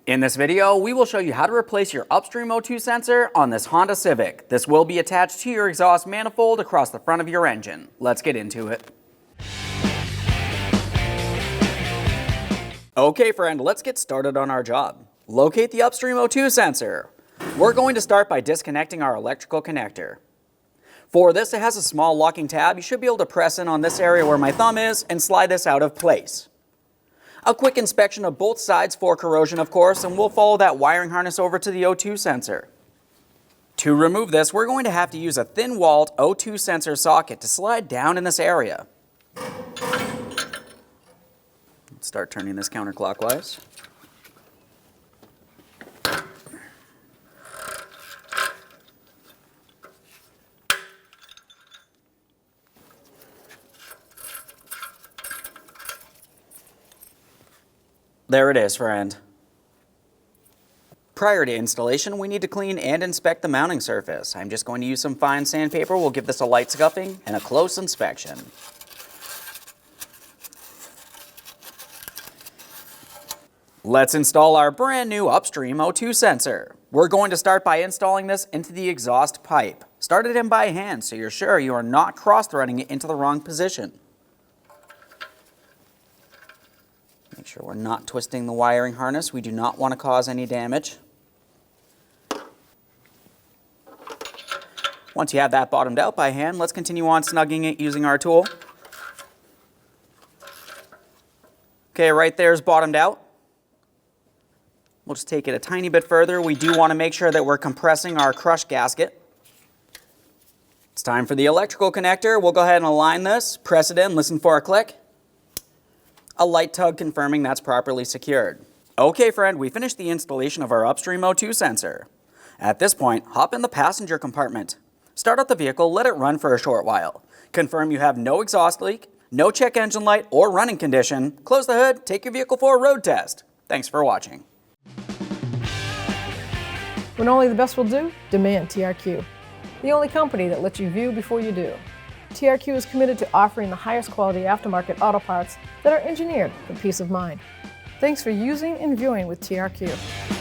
In this video, we will show you how to replace your Upstream O2 sensor on this Honda Civic. This will be attached to your exhaust manifold across the front of your engine. Let's get into it. Okay friend, let's get started on our job. Locate the Upstream O2 sensor. We're going to start by disconnecting our electrical connector. For this, it has a small locking tab. You should be able to press in on this area where my thumb is and slide this out of place. A quick inspection of both sides for corrosion, of course, and we'll follow that wiring harness over to the O2 sensor. To remove this, we're going to have to use a thin-walled O2 sensor socket to slide down in this area. Let's start turning this counterclockwise. There it is, friend. Prior to installation, we need to clean and inspect the mounting surface. I'm just going to use some fine sandpaper. We'll give this a light scuffing and a close inspection. Let's install our brand new Upstream O2 sensor. We're going to start by installing this into the exhaust pipe. Start it in by hand so you're sure you are not cross-threading it into the wrong position. Make sure we're not twisting the wiring harness. We do not want to cause any damage. Once you have that bottomed out by hand, let's continue on snugging it using our tool. Okay, right there is bottomed out. We'll just take it a tiny bit further. We do want to make sure that we're compressing our crush gasket. It's time for the electrical connector. We'll go ahead and align this, press it in, listen for a click. A light tug confirming that's properly secured. Okay friend, we finished the installation of our Upstream O2 sensor. At this point, hop in the passenger compartment. Start up the vehicle, let it run for a short while. Confirm you have no exhaust leak, no check engine light or running condition. Close the hood, take your vehicle for a road test. Thanks for watching. When only the best will do, demand TRQ. The only company that lets you view before you do. TRQ is committed to offering the highest quality aftermarket auto parts that are engineered for peace of mind. Thanks for using and viewing with TRQ.